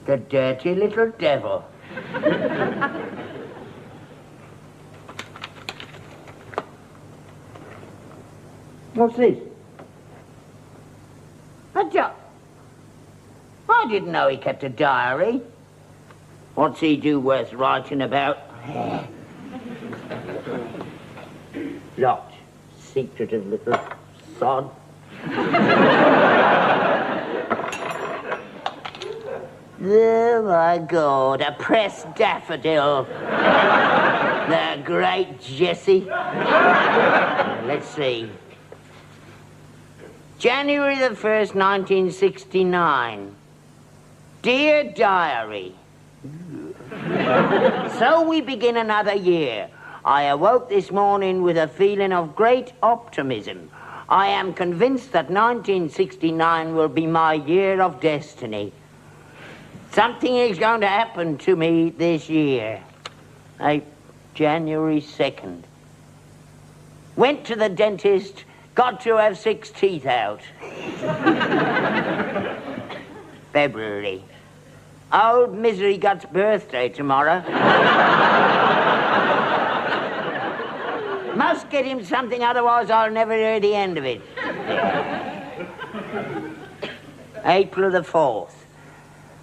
The dirty little devil. What's this? I didn't know he kept a diary. What's he do worth writing about? Locked. Secretive little sod. Oh, my God, a pressed daffodil. The great Jessie. Let's see. January the 1st, 1969. Dear Diary. So we begin another year. I awoke this morning with a feeling of great optimism. I am convinced that 1969 will be my year of destiny. Something is going to happen to me this year. January 2nd. Went to the dentist, got to have 6 teeth out. February. Old Misery Gut's birthday tomorrow. Must get him something, otherwise I'll never hear the end of it. April the 4th.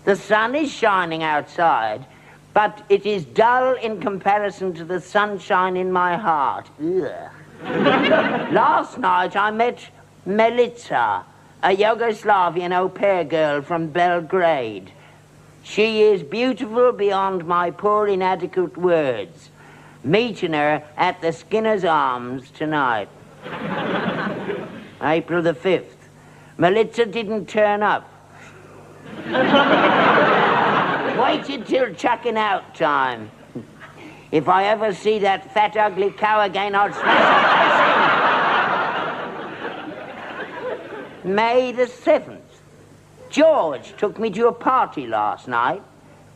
The sun is shining outside, but it is dull in comparison to the sunshine in my heart. Last night I met Melitza, a Yugoslavian au pair girl from Belgrade. She is beautiful beyond my poor inadequate words. Meeting her at the Skinner's Arms tonight. April the 5th. Melitza didn't turn up. Waited till chucking out time. If I ever see that fat, ugly cow again, I'll smash her. May the 7th. George took me to a party last night.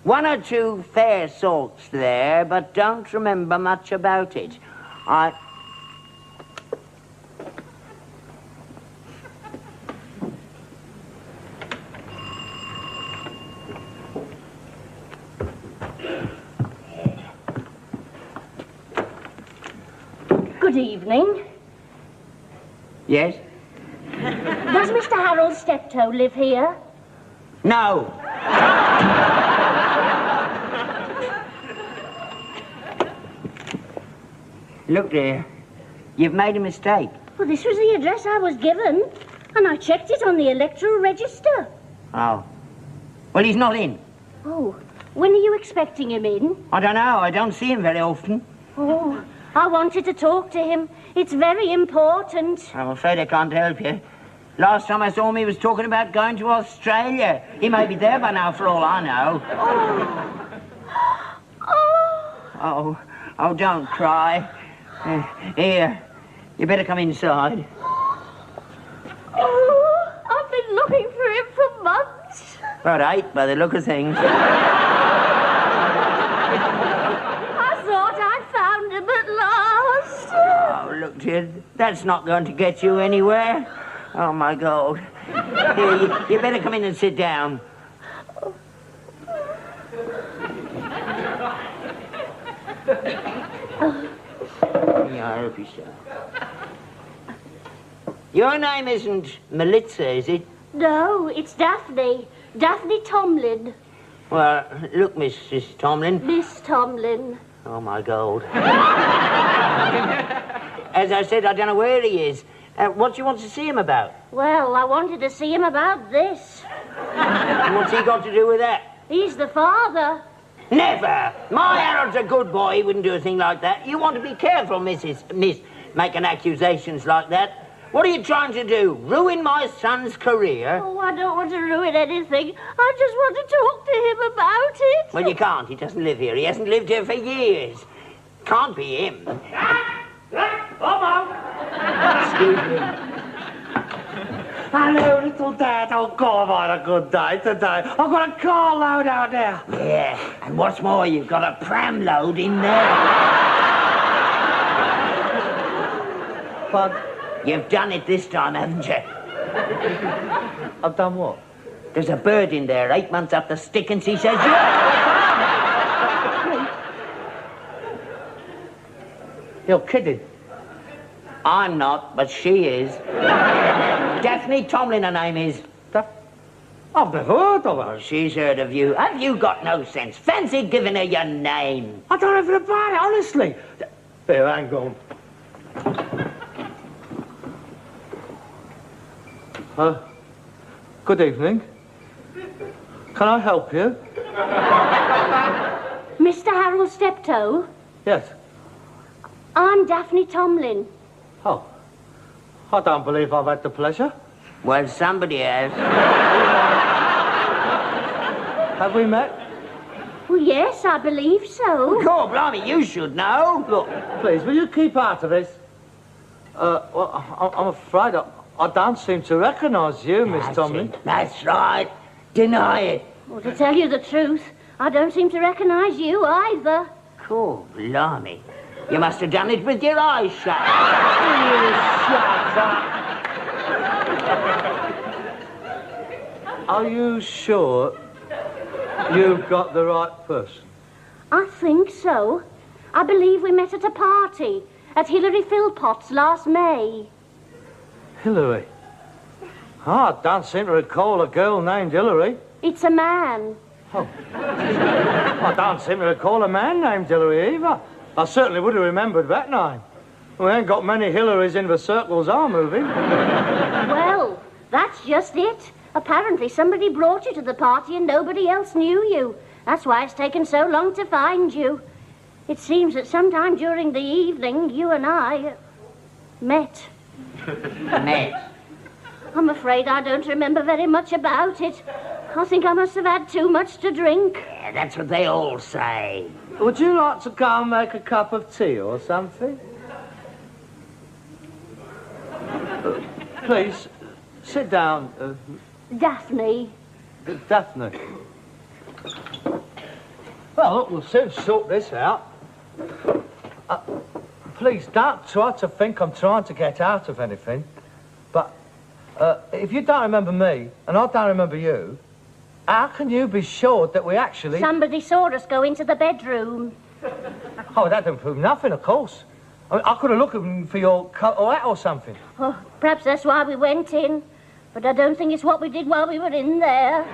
1 or 2 fair sorts there, but don't remember much about it. Good evening. Yes? Does Mr. Harold Steptoe live here? No. Look there. You've made a mistake. Well, this was the address I was given, and I checked it on the electoral register. Oh. Well, he's not in. Oh, when are you expecting him in? I don't know. I don't see him very often. Oh, I wanted to talk to him. It's very important. I'm afraid I can't help you. Last time I saw him, he was talking about going to Australia. He may be there by now, for all I know. Oh. Oh, don't cry. Here, you better come inside. Oh, I've been looking for him for months. About 8 by the look of things. I thought I found him at last. Oh, look, dear, that's not going to get you anywhere. Oh, my God. Here, you better come in and sit down. Yeah, I hope you so. Your name isn't Melitza, is it? No, it's Daphne. Daphne Tomlin. Well, look, Mrs. Tomlin. Miss Tomlin. Oh, my God. As I said, I don't know where he is. What do you want to see him about? Well, I wanted to see him about this. What's he got to do with that? He's the father. Never! My Harold's a good boy. He wouldn't do a thing like that. You want to be careful, Miss, making accusations like that. What are you trying to do? Ruin my son's career? Oh, I don't want to ruin anything. I just want to talk to him about it. Well, you can't. He doesn't live here. He hasn't lived here for years. Can't be him. Excuse me. Hello, little Dad. Oh, God, I've had a good day today. I've got a car load out there. Yeah, and what's more, you've got a pram load in there. But You've done it this time, haven't you? I've done what? There's a bird in there 8 months after Stickens. He says, yeah. You're kidding. I'm not, but she is. Daphne Tomlin, her name is. I've never heard of her. She's heard of you. Have you got no sense? Fancy giving her your name. I don't know anything about it, honestly. Here, hang on. Good evening. Can I help you? Mr. Harold Steptoe? Yes. I'm Daphne Tomlin. Oh. I don't believe I've had the pleasure. Well, somebody has. Have we met? Well, yes, I believe so. God, blimey, you should know. Look, please, will you keep out of this? Well, I'm afraid I don't seem to recognise you, Miss Tomlin. That's right. Deny it. Well, to tell you the truth, I don't seem to recognise you either. Cool, blimey. You must have done it with your eyes shut. Are you sure you've got the right person? I think so. I believe we met at a party at Hilary Philpott's last May. Hilary? Oh, I don't seem to recall a girl named Hilary. It's a man. Oh. I don't seem to recall a man named Hilary either. I certainly would have remembered that name. We ain't got many Hillarys in the circles I'm moving. Well, that's just it. Apparently somebody brought you to the party and nobody else knew you. That's why it's taken so long to find you. It seems that sometime during the evening, you and I met. Met? I'm afraid I don't remember very much about it. I think I must have had too much to drink. Yeah, that's what they all say. Would you like to go and make a cup of tea or something? Please, sit down, Daphne. Daphne. Well, look, we'll soon sort this out. Please, don't try to think I'm trying to get out of anything. But if you don't remember me, and I don't remember you, how can you be sure that we actually... Somebody saw us go into the bedroom. Oh, that didn't prove nothing, of course. I mean, I could have looked for your coat or hat or something. Oh, perhaps that's why we went in. But I don't think it's what we did while we were in there.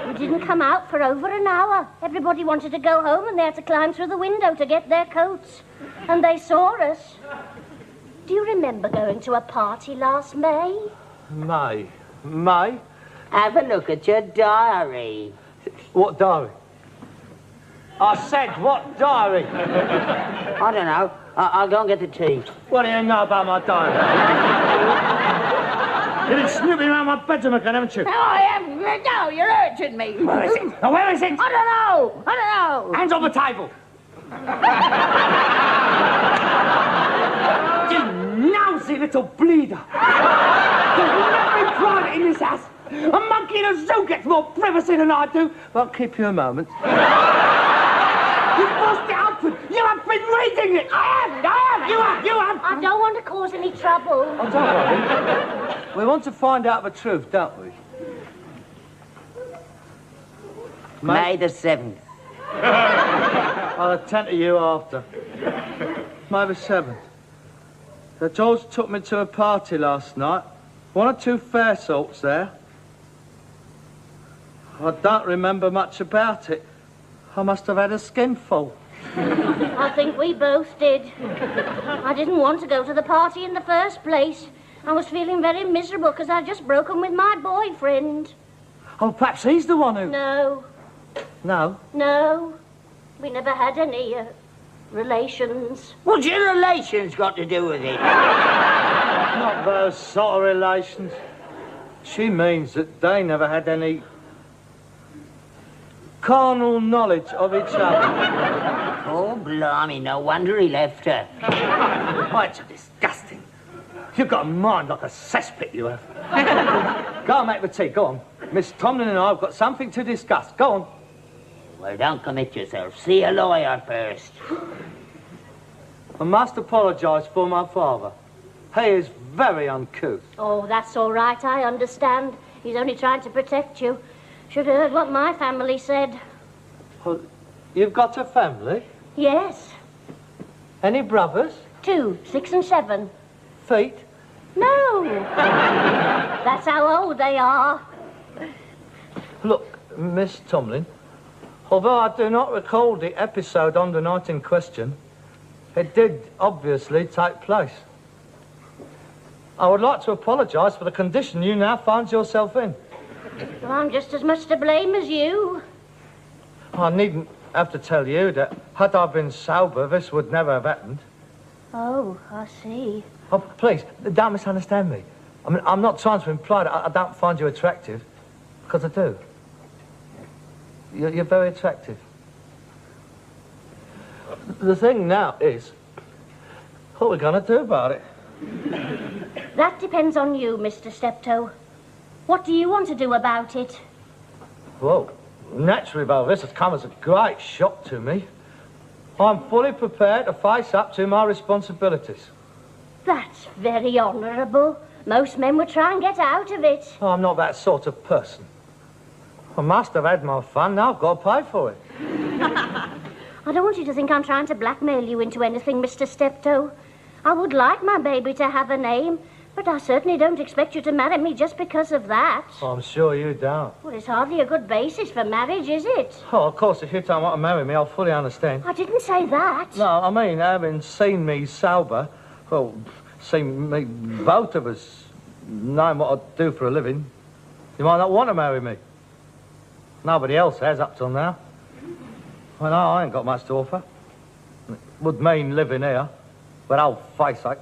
We didn't come out for over an hour. Everybody wanted to go home and they had to climb through the window to get their coats. And they saw us. Do you remember going to a party last May? May? Have a look at your diary. What diary? I said, what diary? I don't know. I'll go and get the tea. What do you know about my diary? You've been snooping around my bedroom again, haven't you? No, I haven't. No, you're urging me. Where is it? Now, where is it? I don't know. Hands on the table. You lousy little bleeder. There's nothing private in this house. A monkey in a zoo gets more privacy than I do. Well, keep you a moment. You forced it open. You have been reading it. I haven't. You have. I don't want to cause any trouble. Oh, don't worry. We want to find out the truth, don't we? May the 7th. I'll attend to you after. May the 7th. So George took me to a party last night. One or two fair sorts there. I don't remember much about it. I must have had a skinful. I think we both did. I didn't want to go to the party in the first place. I was feeling very miserable because I'd just broken with my boyfriend. Oh, perhaps he's the one who... No. No? No. We never had any, relations. What's your relations got to do with it? Not those sort of relations. She means that they never had any carnal knowledge of each other. Oh, blimey, no wonder he left her. Oh, it's disgusting. You've got a mind like a cesspit, you have. Go on, make the tea, go on. Miss Tomlin and I have got something to discuss. Go on. Well, don't commit yourself. See a lawyer first. I must apologise for my father. He is very uncouth. Oh, that's all right, I understand. He's only trying to protect you. Should have heard what my family said. Well, you've got a family? Yes. Any brothers? 2, 6 and 7. Feet? No. That's how old they are. Look, Miss Tomlin, although I do not recall the episode on the night in question, it did obviously take place. I would like to apologise for the condition you now find yourself in. Well, I'm just as much to blame as you. I needn't have to tell you that had I been sober, this would never have happened. Oh, I see. Oh, please, don't misunderstand me. I mean, I'm not trying to imply that I don't find you attractive, because I do. You're very attractive. The thing now is, what are we going to do about it? That depends on you, Mr. Steptoe. What do you want to do about it? Well, naturally, though, this has come as a great shock to me. I'm fully prepared to face up to my responsibilities. That's very honourable. Most men would try and get out of it. Oh, I'm not that sort of person. I must have had my fun, now I've got to pay for it. I don't want you to think I'm trying to blackmail you into anything, Mr. Steptoe. I would like my baby to have a name, but I certainly don't expect you to marry me just because of that. Oh, I'm sure you don't. Well, it's hardly a good basis for marriage, is it? Oh, of course, if you don't want to marry me, I'll fully understand. I didn't say that. No, I mean, having seen me sober, well, seen me, both of us, knowing what I do for a living, you might not want to marry me. Nobody else has up till now. Well, no, I ain't got much to offer. It would mean living here, but old face sake.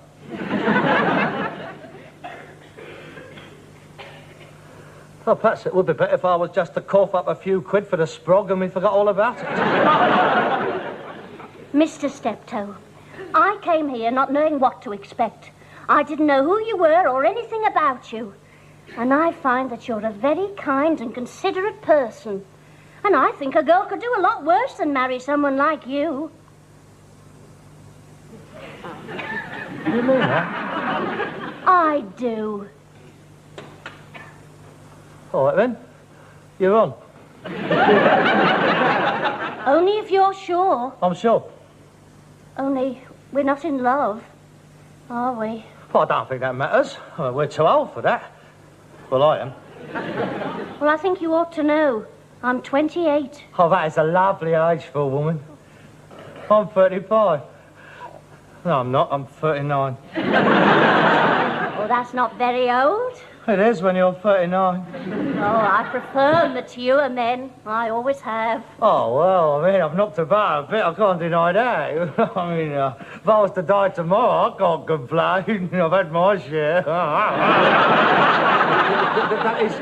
Well, perhaps it would be better if I was just to cough up a few quid for the sprog and we forgot all about it. Mr. Steptoe, I came here not knowing what to expect. I didn't know who you were or anything about you. And I find that you're a very kind and considerate person. And I think a girl could do a lot worse than marry someone like you. You mean that? I do. All right, then. You're on. Only if you're sure. I'm sure. Only we're not in love, are we? Well, I don't think that matters. We're too old for that. Well, I am. Well, I think you ought to know. I'm 28. Oh, that is a lovely age for a woman. I'm 35. No, I'm not. I'm 39. Oh, that's not very old. It is when you're 39. Oh, I prefer mature men. I always have. Oh, well, I mean, I've knocked about a bit. I can't deny that. I mean, if I was to die tomorrow, I can't complain. I've had my share. That is...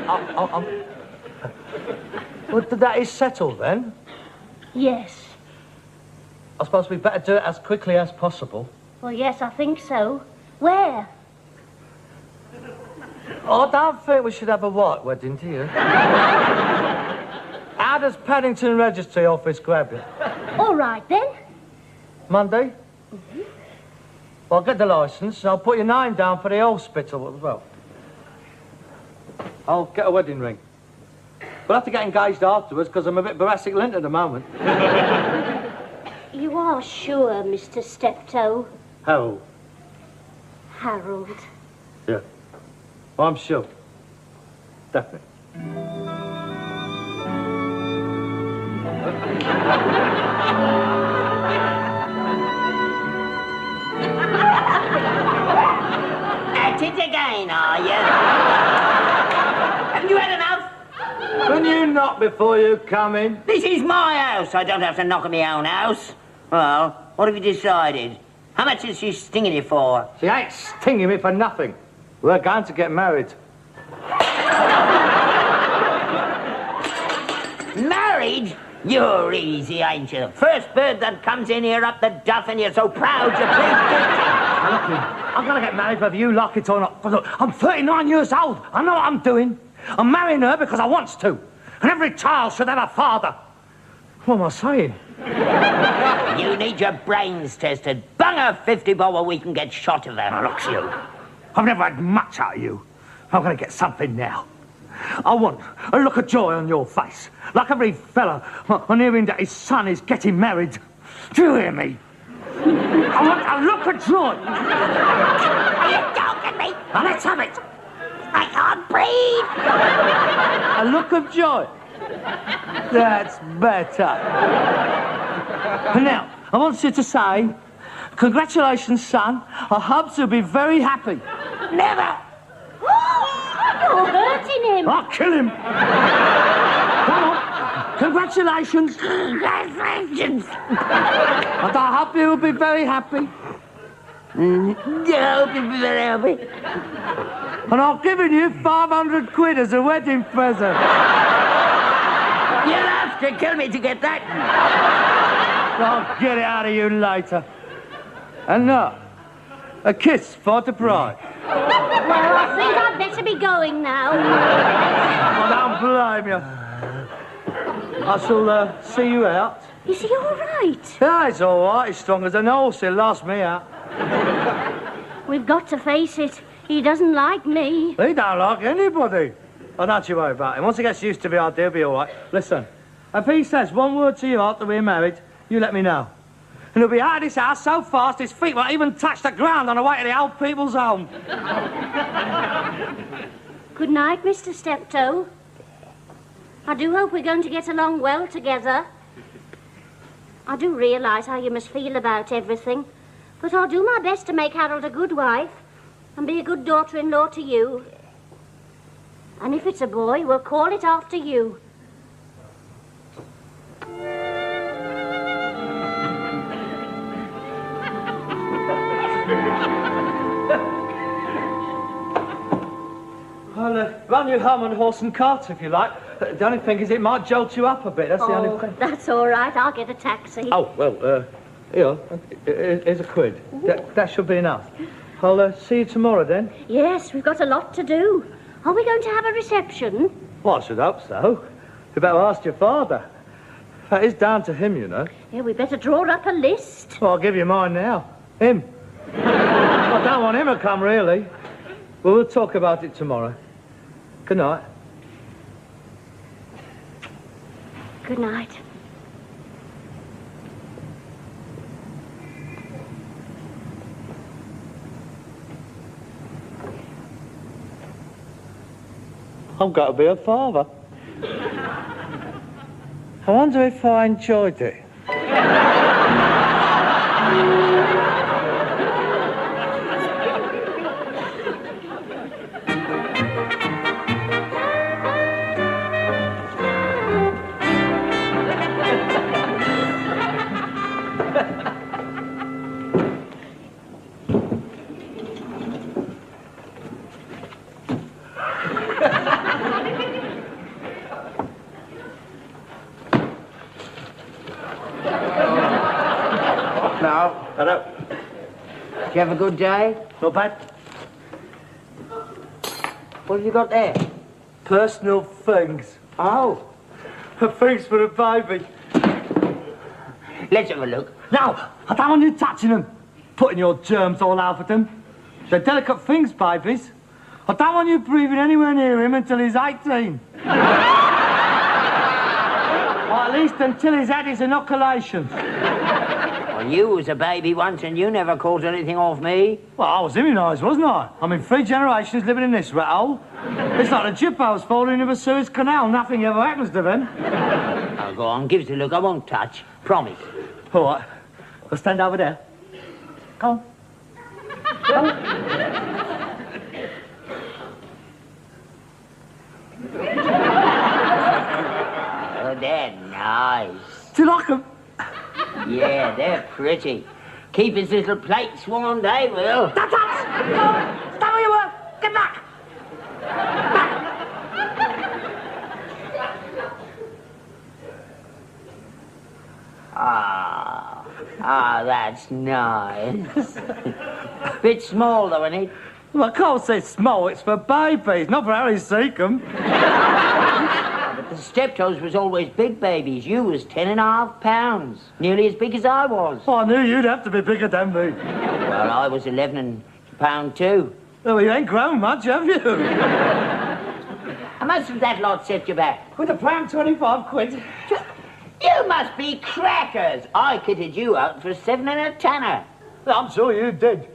Well, that is settled, then? Yes. I suppose we'd better do it as quickly as possible. Well, yes, I think so. Where? Oh, I don't think we should have a white wedding, do you? How does Paddington Registry Office grab you? All right, then. Monday? Mm-hmm. Well, I'll get the licence. I'll put your name down for the hospital as well. I'll get a wedding ring. We'll have to get engaged afterwards because I'm a bit Boracic lint at the moment. You are sure, Mr. Steptoe? Harold. Harold. Yeah. Well, I'm sure. Definitely. knock before you come in. This is my house. I don't have to knock on my own house. Well, what have you decided? How much is she stinging you for? She ain't stinging me for nothing. We're going to get married. Married? You're easy, ain't you? First bird that comes in here up the duff and you're so proud you plead guilty. Look, I'm going to get married whether you like it or not. But look, I'm 39 years old. I know what I'm doing. I'm marrying her because I wants to. And every child should have a father. What am I saying? You need your brains tested. Bung her 50 bob or we can get shot of her. Now, look, you. I've never had much out of you. I'm going to get something now. I want a look of joy on your face. Like every fella on hearing that his son is getting married. Do you hear me? I want a look of joy. Are you joking me? Now, let's have it. I can't breathe. A look of joy. That's better. And now, I want you to say, congratulations, son. I hope you'll be very happy. Never. You're hurting him. I'll kill him. Come on. Congratulations. Congratulations. And I hope you will be very happy. I hope you'll be very happy. And I've given you 500 quid as a wedding present. You'll have to kill me to get that. I'll get it out of you later. And now, a kiss for the bride. Well, I think I'd better be going now. I don't blame you. I shall see you out. Is he all right? Yeah, he's all right. He's strong as an horse. He'll last me out. We've got to face it. He doesn't like me. He don't like anybody. Oh, don't you worry about him. Once he gets used to the idea, he'll be all right. Listen, if he says one word to you after we're married, you let me know. And he'll be out of this house so fast his feet won't even touch the ground on the way to the old people's home. Good night, Mr. Steptoe. I do hope we're going to get along well together. I do realise how you must feel about everything, but I'll do my best to make Harold a good wife and be a good daughter-in-law to you. And if it's a boy, we'll call it after you. I'll run you home on horse and cart if you like. The only thing is it might jolt you up a bit. That's the only thing. That's all right. I'll get a taxi. Oh, well, here, here's a quid. That should be enough. I'll see you tomorrow then. Yes, we've got a lot to do. Are we going to have a reception? Well, I should hope so. You better ask your father. That is down to him, you know. Yeah, we better draw up a list. Well, I'll give you mine now. Him. I don't want him to come, really. Well, we'll talk about it tomorrow. Good night. Good night. I've got to be a father. I wonder if I enjoyed it. Hello. Did you have a good day? Not bad. What have you got there? Personal things. Oh. Things for a baby. Let's have a look. No, I don't want you touching them. Putting your germs all over them. They're delicate things, babies. I don't want you breathing anywhere near him until he's 18. Or at least until he's had his inoculation. Well, you was a baby once and you never caught anything off me. Well, I was immunised, wasn't I? I mean, 3 generations living in this rat hole. It's like the Jippos falling into the Suez Canal. Nothing ever happens to them. Oh, go on, give us a look. I won't touch. Promise. All right. I'll stand over there. Come on. Come on. Do you like them? Yeah, they're pretty. Keep his little plates warm, they will. Stop where you were! Get back! That's nice. Bit small, though, isn't it? Well, I can't say small, it's for babies, not for Harry Seacombe. But the Steptoes was always big babies. You was 10.5 pounds, nearly as big as I was. Oh, I knew you'd have to be bigger than me. Well, I was 11 pound too. Oh, you ain't grown much, have you? How much did that lot set you back? With a pound 25 quid. You must be crackers. I kitted you out for 7 and a tenner. I'm sure you did.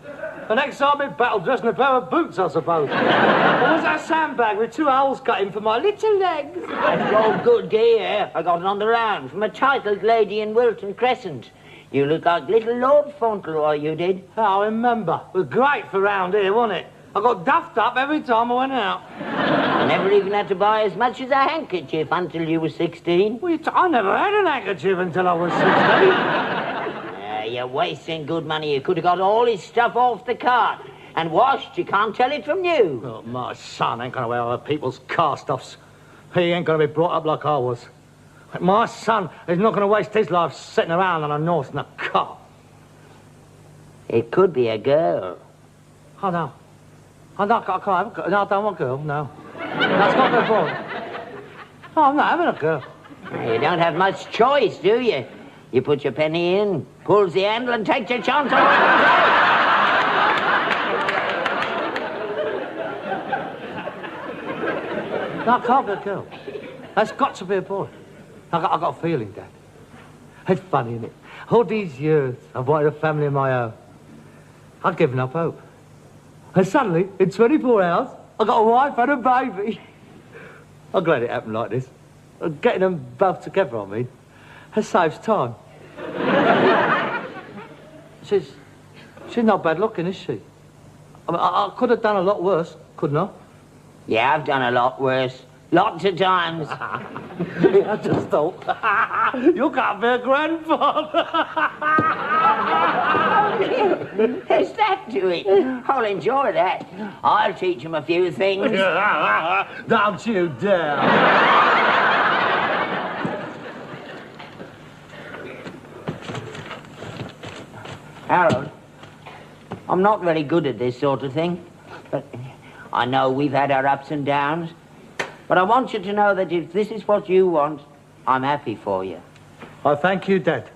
The next time in battle, dressed in a pair of boots, I suppose. Or was that sandbag with 2 holes cut in for my little legs? That's all good, dear. I got it on the round from a titled lady in Wilton Crescent. You look like little Lord Fauntleroy, you did. Oh, I remember. It was great for round here, wasn't it? I got duffed up every time I went out. I never even had to buy as much as a handkerchief until you were 16. I never had an handkerchief until I was 16. You're wasting good money. You could have got all his stuff off the cart and washed. You can't tell it from you. Oh, my son ain't going to wear other people's cast-offs. He ain't going to be brought up like I was. My son is not going to waste his life sitting around on a north in a cart. It could be a girl. Oh, no. I can't have a girl. No, I don't want a girl, no. That's not good boy. Oh, I'm not having a girl. You don't have much choice, do you? You put your penny in, pulls the handle and takes your chance on it. No, I can't be a girl. That's got to be a boy. I got a feeling, Dad. It's funny, isn't it? All these years, I've wanted a family of my own. I've given up hope. And suddenly, in 24 hours, I got a wife and a baby. I'm glad it happened like this. Getting them both together, I mean, it saves time. She's not bad looking, is she? I mean, I could have done a lot worse, couldn't I? Yeah, I've done a lot worse. Lots of times. Yeah, I just thought, you can't be a grandfather. There's that to it. I'll enjoy that. I'll teach him a few things. Don't you dare. Harold, I'm not very good at this sort of thing, but I know we've had our ups and downs. But I want you to know that if this is what you want, I'm happy for you. I thank you, Dad.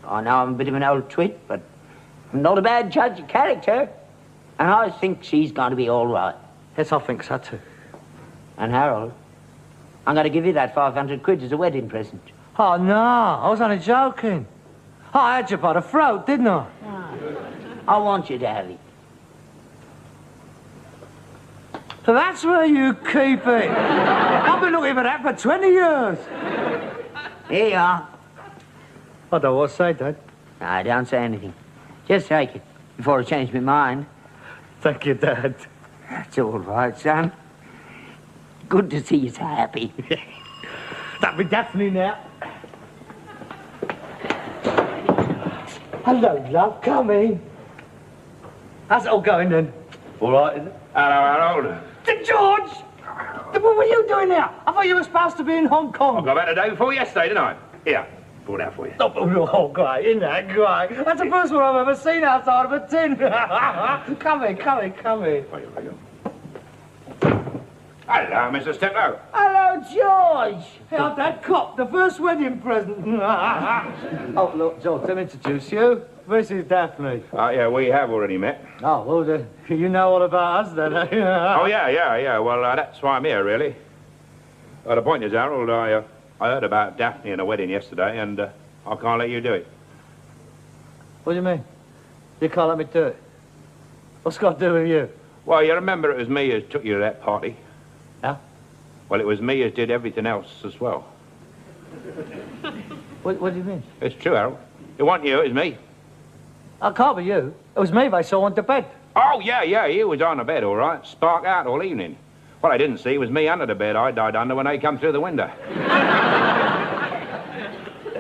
I know I'm a bit of an old twit, but I'm not a bad judge of character. And I think she's going to be all right. Yes, I think so, too. And Harold, I'm going to give you that 500 quid as a wedding present. Oh, no, I was only joking. Oh, I had you by the throat, didn't I? I want you to have it. So that's where you keep it. I've been looking for that for 20 years. Here you are. I don't know what to say, Dad. No, don't say anything. Just take it before I change my mind. Thank you, Dad. That's all right, son. Good to see you so happy. That'll be Daphne now. Hello, love. Come in. How's it all going, then? All right, is it? Hello, Harold. George! What were you doing now? I thought you were supposed to be in Hong Kong. I got back the day before yesterday, didn't I? Here, brought out for you. Oh, great, isn't that great? That's the first one I've ever seen outside of a tin. Come in. Hello, Mr. Steptoe. Hello, George. Hey, I'm that cop, the first wedding present. Oh, look, George, let me introduce you. This is Daphne. Yeah, we have already met. Oh, well, you know all about us, then, eh? Oh, yeah. Well, that's why I'm here, really. The point is, Harold, I heard about Daphne and a wedding yesterday, and I can't let you do it. What do you mean? You can't let me do it? What's got to do with you? Well, you remember it was me who took you to that party? Yeah? Well, it was me who did everything else as well. What do you mean? It's true, Harold. It wasn't you, it was me. I can't be you. It was me they saw on the bed. Oh, yeah, you was on the bed, all right. Spark out all evening. What I didn't see was me under the bed I died under when they come through the window.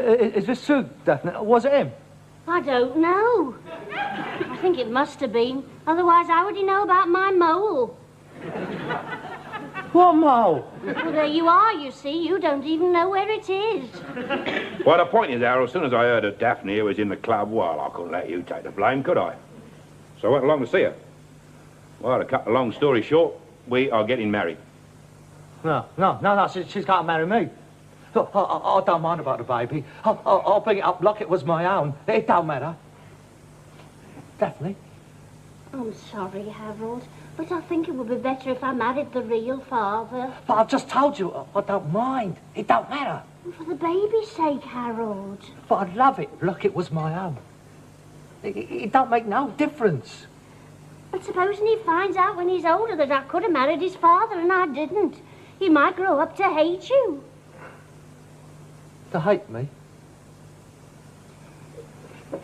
Is this true, Daphne? Was it him? I don't know. I think it must have been. Otherwise, how would he know about my mole? What mole? Well, there you are, you see. You don't even know where it is. Well, the point is, Harold, as soon as I heard that Daphne was in the club, well, I couldn't let you take the blame, could I? So I went along to see her. Well, to cut the long story short, we are getting married. No, she's can't marry me. Look, I don't mind about the baby. I'll bring it up like it was my own. It don't matter. Daphne? I'm sorry, Harold, but I think it would be better if I married the real father. But I've just told you, I don't mind. It don't matter. For the baby's sake, Harold. But I'd love it like it was my own. It don't make no difference. But supposing he finds out when he's older that I could have married his father and I didn't, he might grow up to hate you. To hate me?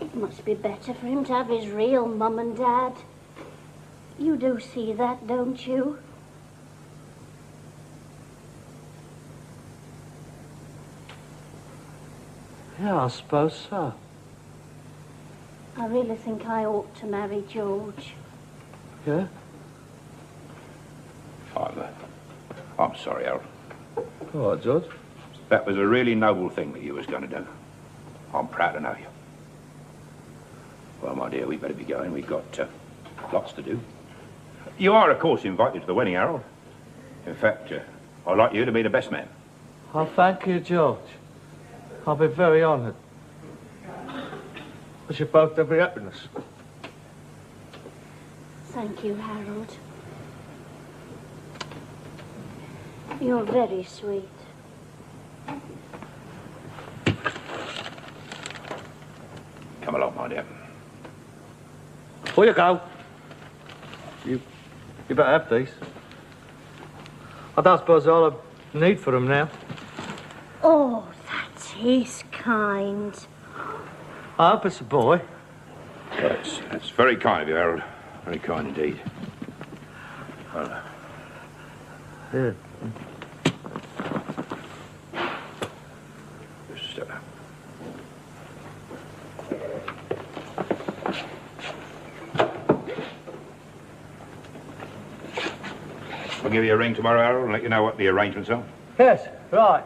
It must be better for him to have his real mum and dad. You do see that, don't you? Yeah, I suppose so. I really think I ought to marry George. Yeah? I'm sorry, Harold. All right, George. That was a really noble thing that you was going to do. I'm proud to know you. Well, my dear, we better be going. We've got lots to do. You are, of course, invited to the wedding, Harold. In fact, I'd like you to be the best man. Oh, thank you, George. I'll be very honoured. Wish you both every happiness. Thank you, Harold. You're very sweet. Come along, my dear. Before you go, you better have these. I don't suppose all I need for them now. Oh, that is kind. I hope it's a boy. That's very kind of you, Harold. Very kind indeed. Well, Yeah. just, I'll give you a ring tomorrow, Harold, and let you know what the arrangements are. Yes, right.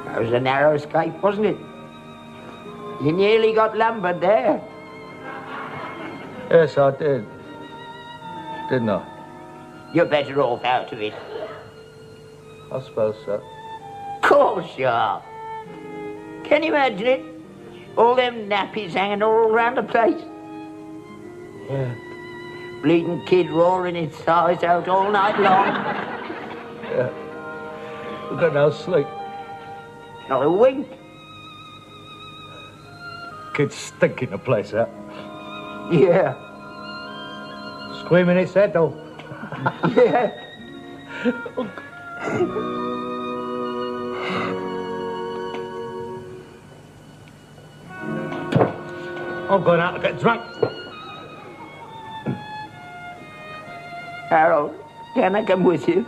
That was a narrow escape, wasn't it? You nearly got lumbered there. Yes, I did. Didn't I? You're better off out of it. I suppose so. Of course you are. Can you imagine it? All them nappies hanging all around the place. Yeah. Bleeding kid roaring its thighs out all night long. Yeah. We've got no sleep. Not a wink. Kid's stinking the place out. Yeah. Screaming its head off. Yeah. I'm going out to get drunk. Harold, can I come with you?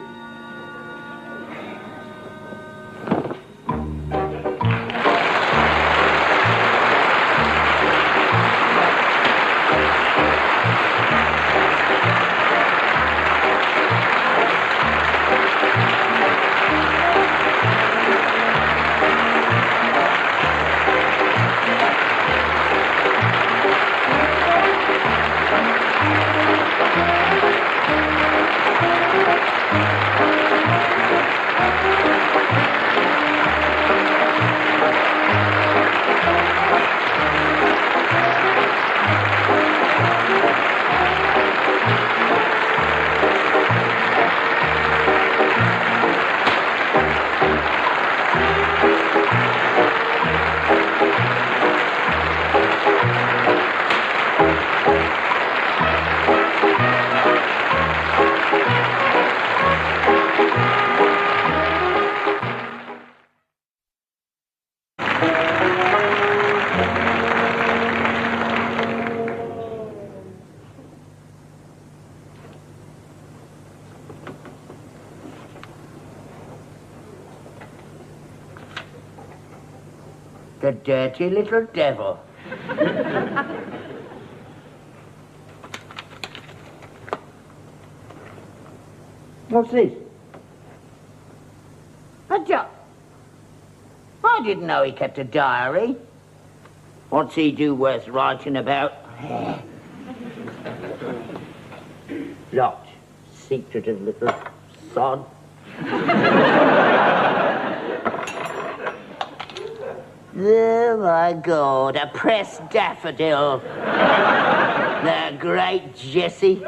The dirty little devil. What's this? A I didn't know he kept a diary. What's he do worth writing about? Locked. Secretive little sod. Oh, my God, a pressed daffodil. The great Jessie.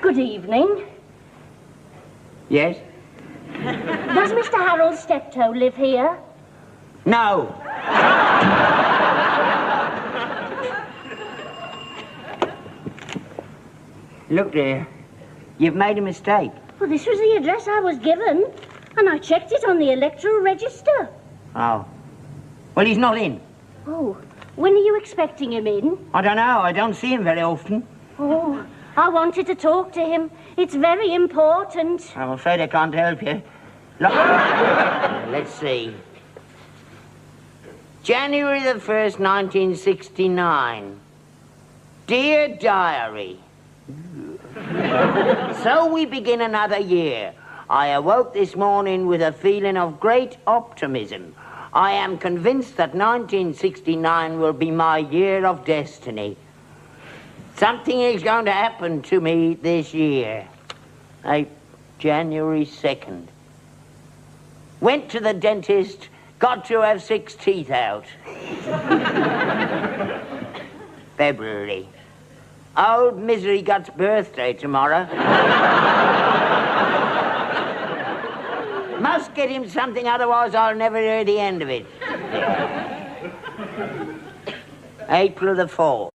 Good evening. Yes? Does Mr. Harold Steptoe live here? No. Look there. You've made a mistake. Well, this was the address I was given, and I checked it on the electoral register. Oh. Well, he's not in. Oh, when are you expecting him in? I don't know. I don't see him very often. Oh, I wanted to talk to him. It's very important. I'm afraid I can't help you. Look. Let's see. January the 1st, 1969. Dear Diary. So we begin another year. I awoke this morning with a feeling of great optimism. I am convinced that 1969 will be my year of destiny. Something is going to happen to me this year. January 2nd. Went to the dentist, got to have 6 teeth out. February. Old Misery Gut's birthday tomorrow. Must get him something, otherwise I'll never hear the end of it. April the 4th.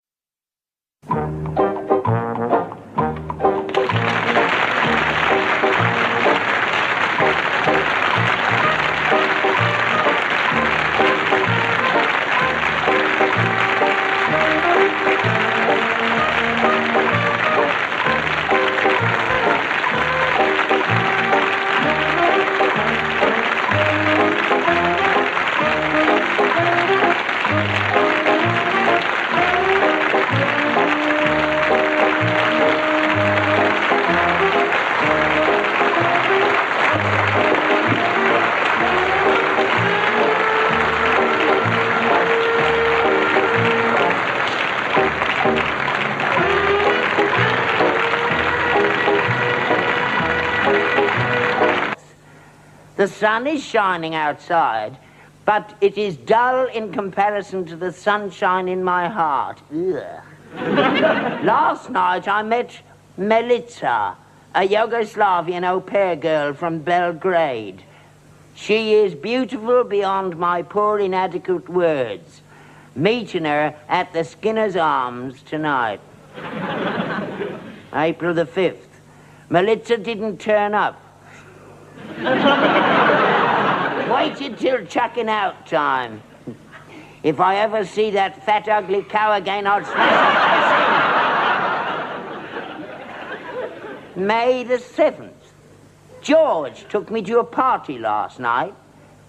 The sun is shining outside, but it is dull in comparison to the sunshine in my heart. Last night I met Melitza, a Yugoslavian au pair girl from Belgrade. She is beautiful beyond my poor inadequate words. Meeting her at the Skinner's Arms tonight. April the 5th. Melitza didn't turn up. Waited till chucking out time. If I ever see that fat, ugly cow again, I'll smash it. May the 7th. George took me to a party last night.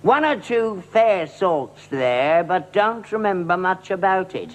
1 or 2 fair sorts there, but don't remember much about it.